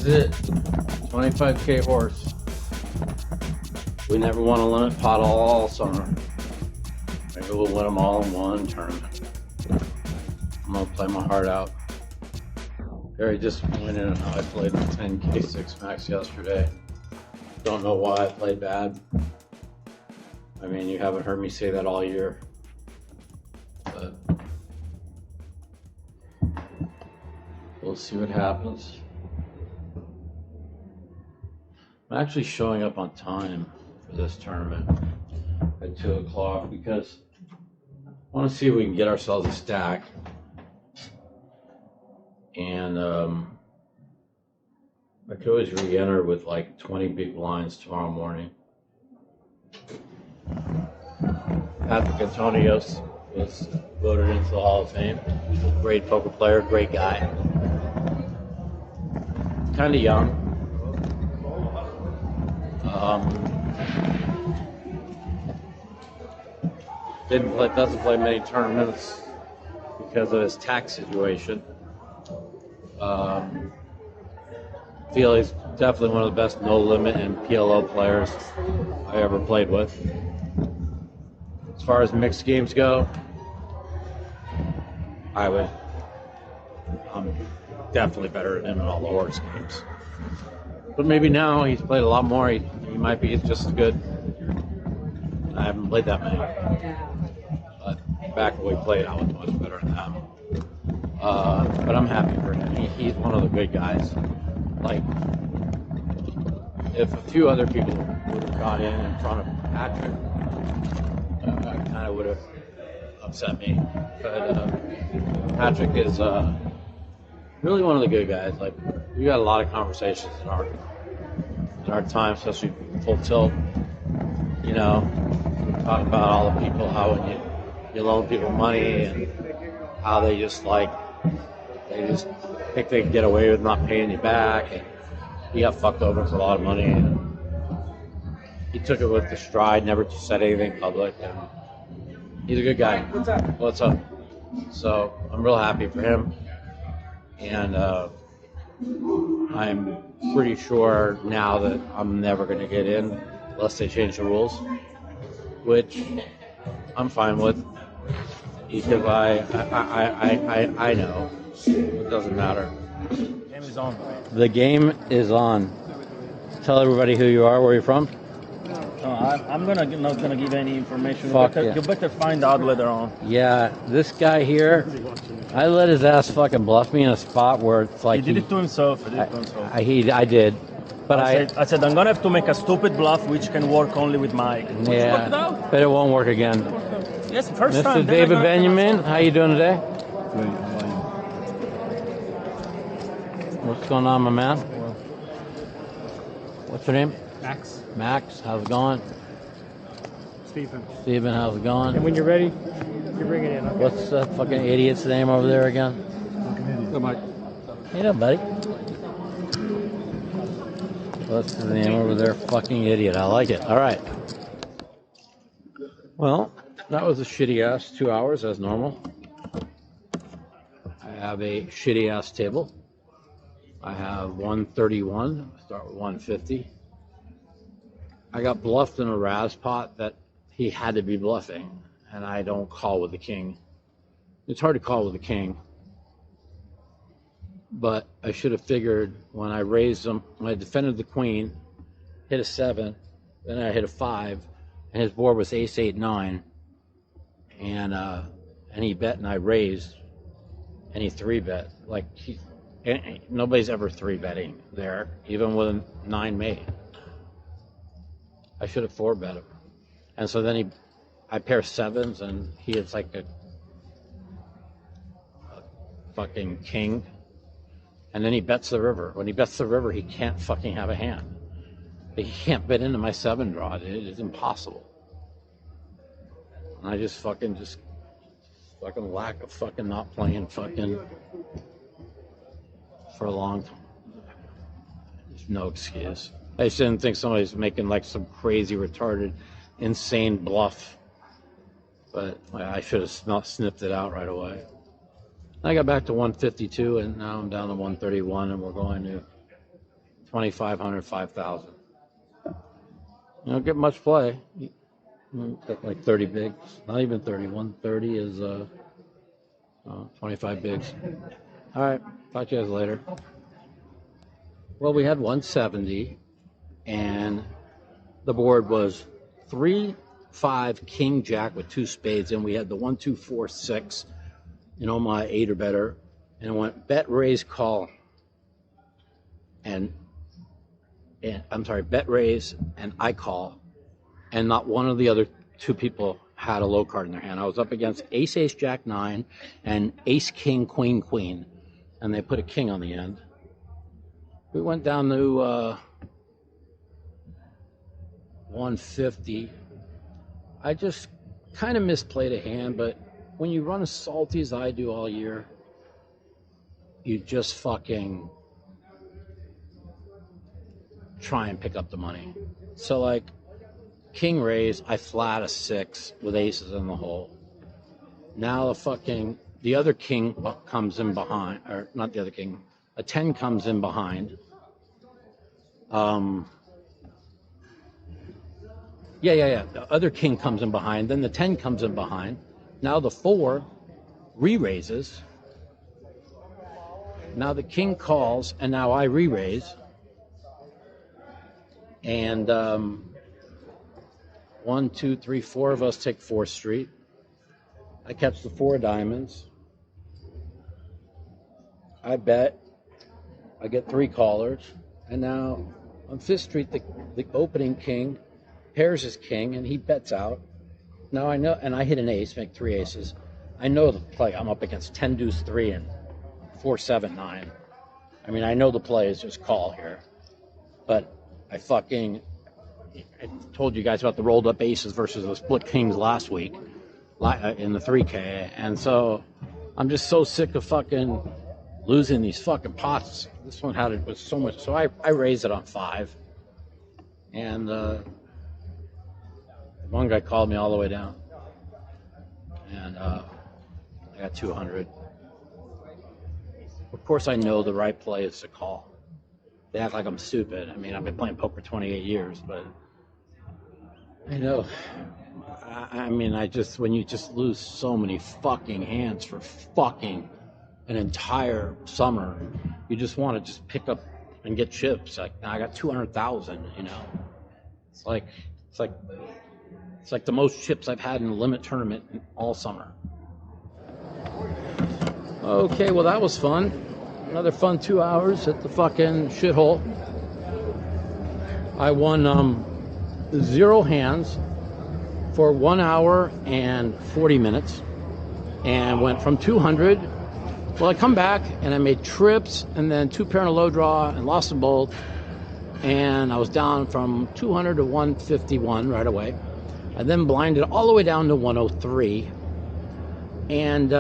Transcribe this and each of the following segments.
is it. 25K horse. We never won a limit pot all summer. Maybe we'll win them all in one tournament. I'm gonna play my heart out. Very disappointed in how I played the 10K 6 max yesterday. Don't know why I played bad. I mean, you haven't heard me say that all year. But we'll see what happens. I'm actually showing up on time for this tournament at 2 o'clock because I want to see if we can get ourselves a stack. And I could always re-enter with like 20 big blinds tomorrow morning. Patrick Antonios was voted into the Hall of Fame. Great poker player, great guy. Kind of young. Doesn't play many tournaments because of his tax situation. Feel he's definitely one of the best no limit and PLO players I ever played with. As far as mixed games go, I'm definitely better than him in all the horse games. But maybe now he's played a lot more. He might be just as good. I haven't played that many. But back when we played, I was much better than him. But I'm happy for him. He's one of the good guys. Like, if a few other people would have got in front of Patrick, that kind of would have upset me. But Patrick is really one of the good guys. Like, we got a lot of conversations in our time, especially full tilt. You know, talk about all the people, how when you loan people money and how they just think they can get away with not paying you back, and he got fucked over for a lot of money. And he took it with the stride, never said anything public, and he's a good guy. What's up? So I'm real happy for him, and I'm pretty sure now that I'm never going to get in unless they change the rules, which I'm fine with because I know it doesn't matter. The game is on. The game is on. Tell everybody who you are, where you're from. I'm not gonna give any information. Yeah. You better find out later on. Yeah, this guy here, I let his ass fucking bluff me in a spot where it's like He did it to himself. I did, but I said I'm gonna have to make a stupid bluff which can work only with Mike. Which worked out. But it won't work again. Yes, first Mr. time. David Benjamin, how you doing today? What's going on, my man? What's your name? Max. Max, how's it going? Steven, how's it going? And when you're ready, you bring it in. Okay? What's that fucking idiot's name over there again? Hello, Mike. Hey there, buddy. What's the name over there? Fucking idiot. I like it. All right. Well, that was a shitty ass 2 hours as normal. I have a shitty ass table. I have 131. Start with 150. I got bluffed in a Raz pot that he had to be bluffing, and I don't call with the king. It's hard to call with the king, but I should have figured when I raised him, when I defended the queen, hit a 7, then I hit a 5, and his board was ace 8 9, and he bet and I raised, and he 3-bet. Like nobody's ever 3-betting there, even with a 9 made. I should have 4-bet him. And so then I pair 7s and he is like a fucking king. And then he bets the river. When he bets the river, he can't fucking have a hand. He can't bet into my 7 draw. It is impossible. And I just fucking lack of fucking not playing fucking for a long time. There's no excuse. I just didn't think somebody's making like some crazy, retarded, insane bluff. But I should have not sniffed it out right away. I got back to 152, and now I'm down to 131, and we're going to 2,500, 5,000. You don't get much play. Got like 30 bigs, not even 30. 130 is 25 bigs. All right, talk to you guys later. Well, we had 170, and the board was 3, 5, king, jack with 2 spades, and we had the 1, 2, 4, 6, my 8 or better, and it went bet, raise, call, and I'm sorry, bet, raise, and I call, and not one of the other 2 people had a low card in their hand. I was up against ace, ace, jack, 9, and ace, king, queen, queen, and they put a king on the end. We went down to 150. I just kind of misplayed a hand, but when you run as salty as I do all year, you just fucking try and pick up the money. So like king raise, I flat a 6 with aces in the hole. Now the other king comes in behind, or not the other king, a 10 comes in behind. The other king comes in behind, then the 10 comes in behind. Now the 4 re-raises. Now the king calls, and now I re-raise. And 1, 2, 3, 4 of us take 4th Street. I catch the 4 diamonds. I bet. I get 3 callers. And now on 5th Street, the opening king pairs his king, and he bets out. Now I know, and I hit an ace, make 3 aces. I know the play. I'm up against 10 deuce 3 and 4 7 9. I mean, I know the play is just call here, but I told you guys about the rolled up aces versus the split kings last week in the 3K, and so I'm just so sick of fucking losing these fucking pots. This one was so much, so I raised it on 5, and one guy called me all the way down, and I got 200. Of course, I know the right play is to call. They act like I'm stupid. I mean, I've been playing poker 28 years, but I know. I mean, when you just lose so many fucking hands for fucking an entire summer, you just want to just pick up and get chips. Like, I got 200,000, It's like the most chips I've had in a limit tournament all summer. Okay, well, that was fun. Another fun 2 hours at the fucking shithole. I won 0 hands for 1 hour and 40 minutes and went from 200. Well, I come back and I made trips and then 2 pair in a low draw and lost them both. And I was down from 200 to 151 right away. I then blinded all the way down to 103. And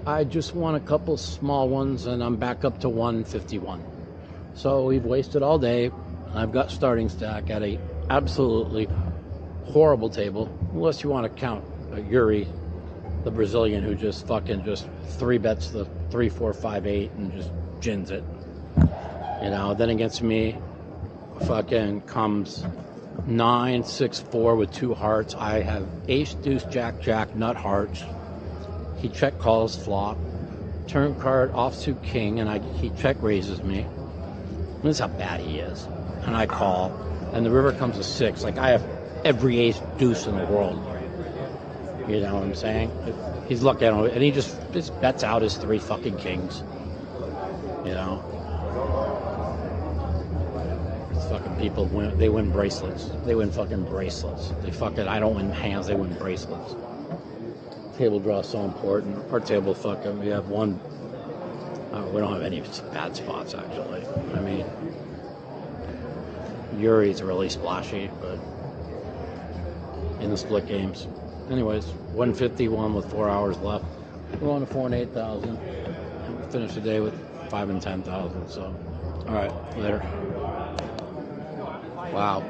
I just won a couple small ones, and I'm back up to 151. So we've wasted all day. I've got starting stack at a absolutely horrible table, unless you want to count Yuri, the Brazilian, who just 3 bets the 3, 4, 5, 8 and just gins it. Then against me, fucking comes 9, 6, 4 with 2 hearts. I have ace, deuce, jack, jack, nut hearts. He check calls flop, turn card offsuit king, and he check raises me. This is how bad he is. And I call, and the river comes to 6. Like, I have every ace deuce in the world. You know what I'm saying? He's looking at him, and he just bets out his 3 fucking kings. These fucking people they win bracelets. They win fucking bracelets. I don't win hands, they win bracelets. Table draw is so important. Our table, we have one. We don't have any bad spots, actually. I mean, Yuri's really splashy, but in the split games. Anyways, 151 with 4 hours left. We're on to 4 and 8,000. And we finished the day with 5 and 10,000. So, all right, later. Wow,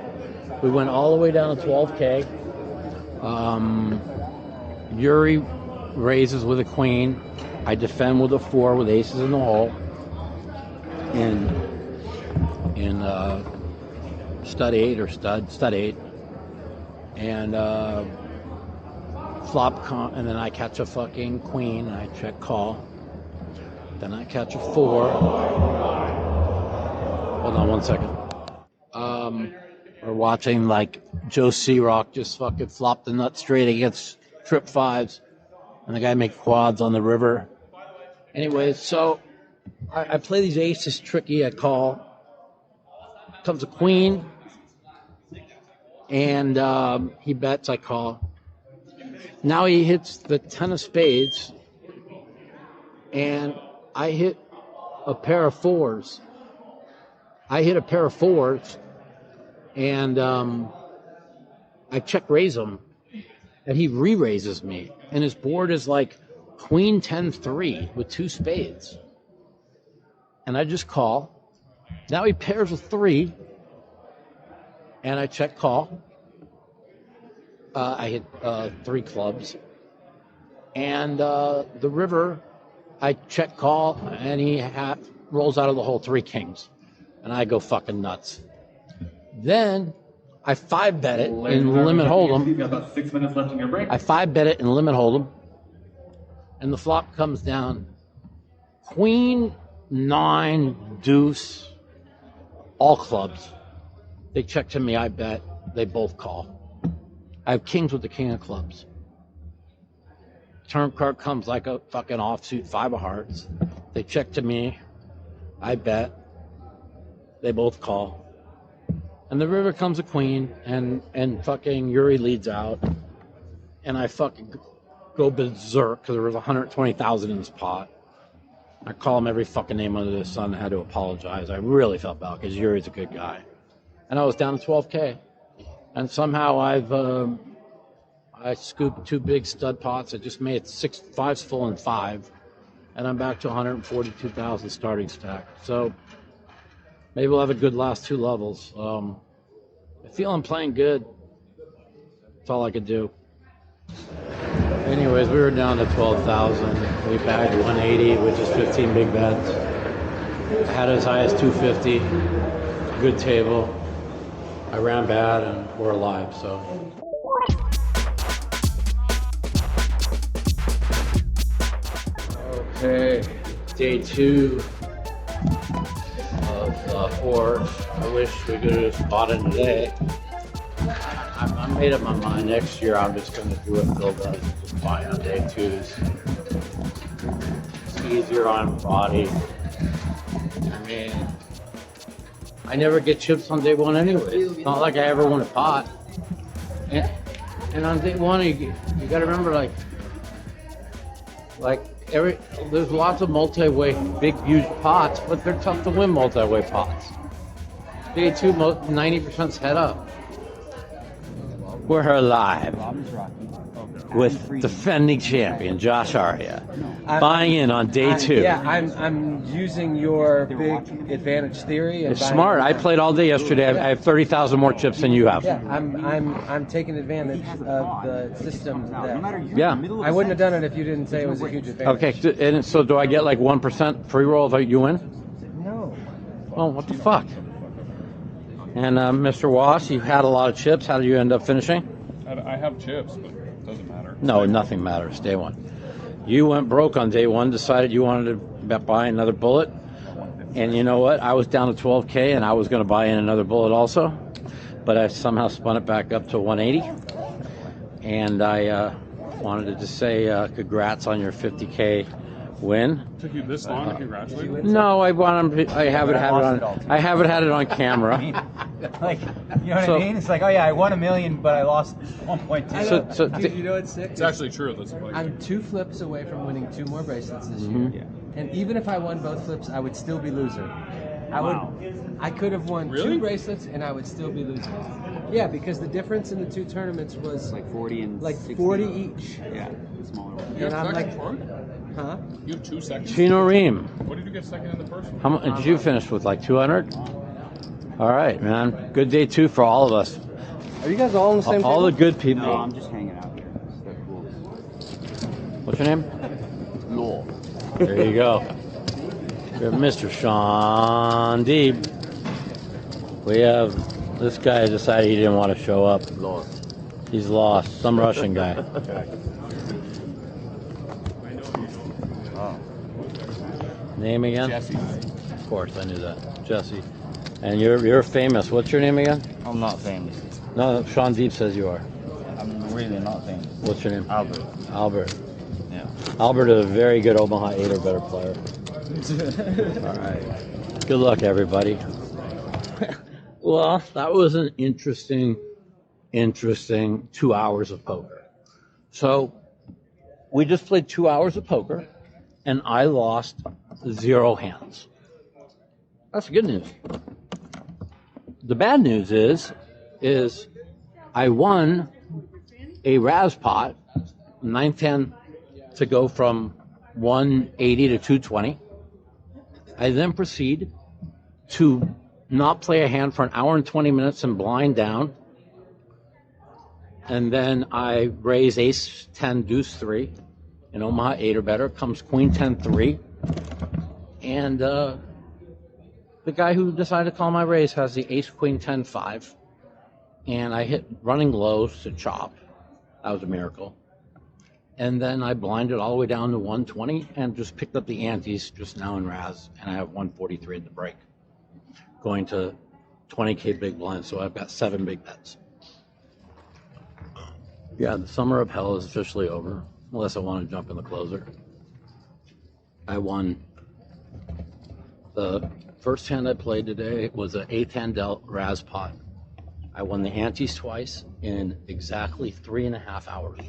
we went all the way down to 12K. Yuri raises with a queen. I defend with a 4 with aces in the hole. In stud 8 or stud 8, and and then I catch a fucking queen. I check call. Then I catch a 4. Hold on 1 second. We're watching like Joe Rock just fucking flop the nut straight against trip 5s, and the guy make quads on the river. Anyways, so I play these aces tricky. I call. Comes a queen, and he bets. I call. Now he hits the 10 of spades, and I hit a pair of 4s. And I check raise him, and he re-raises me, and his board is like queen 10-3 with 2 spades, and I just call. Now he pairs with 3, and I check call. I hit 3 clubs, and the river, I check call, and he rolls out of the hole 3 kings, and I go fucking nuts. Then I 5-bet it in limit hold'em. You've got about 6 minutes left in your break. I 5-bet it in limit hold'em, and the flop comes down queen 9 deuce, all clubs. They check to me. I bet. They both call. I have kings with the king of clubs. Turn card comes like a fucking offsuit 5 of hearts. They check to me. I bet. They both call. And the river comes a queen, and fucking Uri leads out, and I fucking go berserk because there was 120,000 in this pot. I call him every fucking name under the sun. I had to apologize. I really felt bad because Yuri's a good guy, and I was down to 12K, and somehow I scooped 2 big stud pots. I just made 6 5s full and 5, and I'm back to 142,000 starting stack. So. Maybe we'll have a good last 2 levels. I feel I'm playing good. That's all I could do. Anyways, we were down to 12,000. We bagged 180, which is 15 big bets. I had as high as 250. Good table. I ran bad, and we're alive, so. Okay, day 2. H.O.R.S.E. I wish we could have just bought it today. I made up my mind. Next year, I'm just going to do what Phil does, just buy on day 2s. It's easier on body. I mean, I never get chips on day 1 anyway. It's not like I ever won a pot. And on day 1, you got to remember, there's lots of multi-way, big, huge pots, but they're tough to win multi-way pots. Day 2, 90%'s head up. We're live with defending champion Josh Aria, buying in on day 2. Yeah, I'm using your big advantage theory. And it's smart. I played all day yesterday. I have 30,000 more chips than you have. Yeah, I'm taking advantage of the system. Yeah, I wouldn't have done it if you didn't say it was a huge advantage. Okay, and so do I get like 1% free roll if you win? No. Well, what the fuck? And Mr. Wsop, you had a lot of chips. How did you end up finishing? I have chips, but it doesn't matter. No, nothing matters. Day 1. You went broke on day 1, decided you wanted to buy another bullet. And you know what? I was down to 12K, and I was going to buy in another bullet also. But I somehow spun it back up to 180. And I wanted to just say congrats on your 50K win. Took you this long to congratulate you? No, I haven't had it on camera. Like, you know what I mean? It's like, oh yeah, I won $1 million, but I lost 1.2. So Dude, you know what's sick? It's actually true. That's like, I'm 2 flips away from winning 2 more bracelets this year. Mhm. Yeah. And even if I won both flips, I would still be loser. I could have won Really? 2 bracelets and I would still be losing. Yeah, because the difference in the 2 tournaments was Like 40 and like 60. 40 each. Yeah, the smaller one. you have and I'm second like- for it? Huh? You have 2 seconds? Chino Ream, What did you get second in the first one? how much did you finish with? Like 200? All right, man. Good day 2 for all of us. Are you guys all on the same All the table? good people. No, I'm just hanging out here. They're cool. What's your name? Lowell. There you go. You're Mr. Sean Deeb We have this guy decided he didn't want to show up. Lost. He's lost. Some Russian guy. Oh. Name again? Jesse. Of course, I knew that. Jesse. And you're famous. What's your name again? I'm not famous. No, Sean Deep says you are. I'm really not famous. What's your name? Albert. Albert. Yeah. Albert is a very good Omaha 8 or better player. All right. Good luck, everybody. Well, that was an interesting 2 hours of poker. So we just played 2 hours of poker, and I lost 0 hands. That's good news. The bad news is I won a Raz pot, 910 to go from 180 to 220. I then proceed to not play a hand for an hour and 20 minutes and blind down. And then I raise ace 10 deuce 3 in Omaha 8 or better. Comes queen 10 3. And the guy who decided to call my raise has the ace queen 10 5. And I hit running lows to chop. That was a miracle. And then I blinded all the way down to 120 and just picked up the antes just now in Raz. And I have 143 at the break. Going to 20K big blind, so I've got 7 big bets. Yeah, the summer of hell is officially over, unless I want to jump in the closer. I won. The first hand I played today was an 8-hand delt Raz pot. I won the antes twice in exactly 3.5 hours.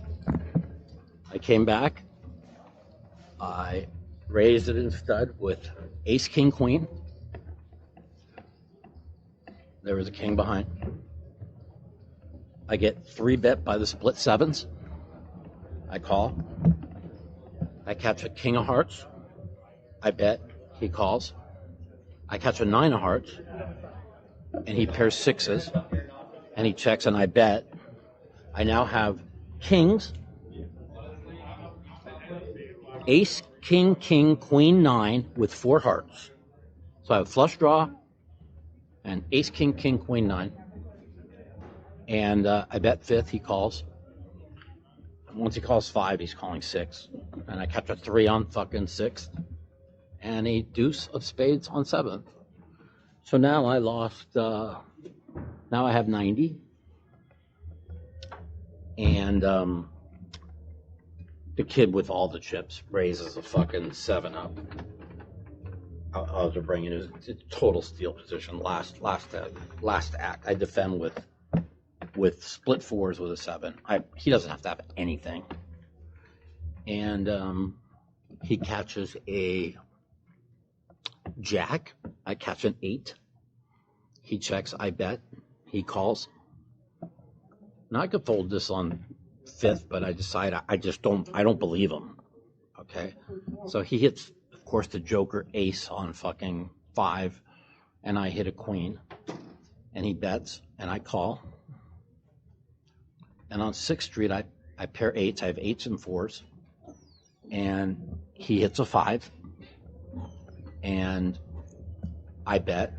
I came back. I raised it in stud with ace, king, queen. There was a king behind. I get 3-bet by the split sevens. I call. I catch a king of hearts. I bet. He calls. I catch a 9 of hearts. And he pairs 6s. And he checks and I bet. I now have kings. Ace, king, king, queen, 9 with 4 hearts. So I have flush draw. And ace, king, king, queen, 9. And I bet 5th, he calls. Once he calls 5, he's calling 6. And I catch a 3 on fucking 6th. And a deuce of spades on 7th. So now I lost, now I have 90. And the kid with all the chips raises a fucking 7 up. I was bringing it a total steal position. Last act, I defend with split 4s with a 7. He doesn't have to have anything, and he catches a jack. I catch an 8. He checks. I bet. He calls. Now I could fold this on 5th, but I decide I don't believe him. Okay, so he hits. Of course, the joker ace on fucking 5, and I hit a queen, and he bets, and I call. And on 6th Street, I pair 8s. I have 8s and 4s, and he hits a 5, and I bet,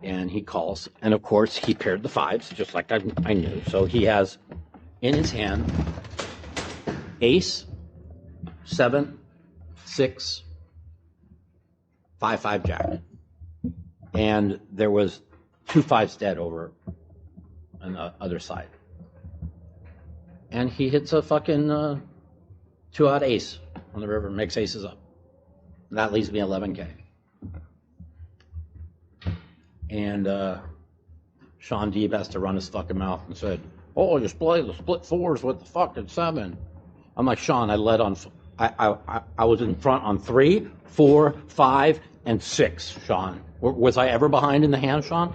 and he calls. And of course, he paired the 5s, just like I knew. So he has in his hand ace, 7, 6, 5, 5 jack, and there was 2 5s dead over on the other side, and he hits a fucking 2-out ace on the river, makes aces up, and that leaves me 11K. And Sean Deeb has to run his fucking mouth and said, "Oh, you play the split 4s with the fucking 7." I'm like, Sean, I led on. I was in front on 3, 4, 5, and 6, Sean. Was I ever behind in the hand, Sean?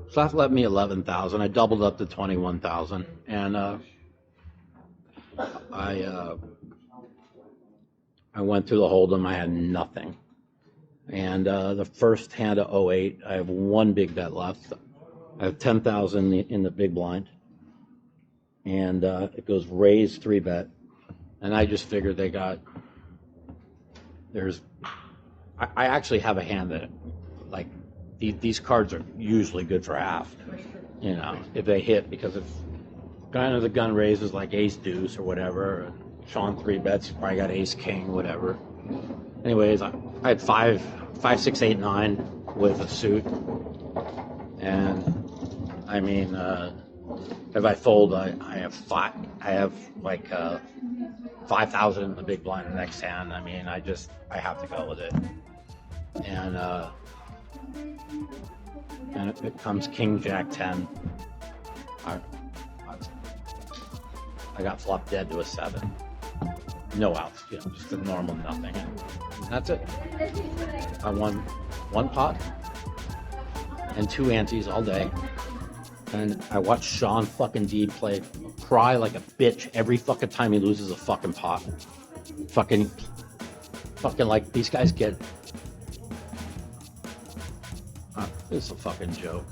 So that left me 11,000. I doubled up to 21,000, and I went through the hold'em. I had nothing, and the first hand of '08, I have 1 big bet left. I have 10,000 in the big blind. And it goes raise 3-bet, and I just figured there's I actually have a hand that, like, these cards are usually good for half. You know, if they hit, because if kind of the gun raises like ace deuce or whatever, and Sean 3-bets, he's probably got ace king, whatever. Anyways, I had 5, 6, 8, 9 with a suit, and I mean, if I fold, I have five. I have like 5,000 in the big blind the next hand. I mean, I have to go with it, and it comes king jack 10. I got flopped dead to a 7. No outs, you know, just a normal nothing. And that's it. I won 1 pot and 2 antes all day. And I watched Sean fucking D cry like a bitch every fucking time he loses a fucking pot. Fucking like these guys get. It's a fucking joke.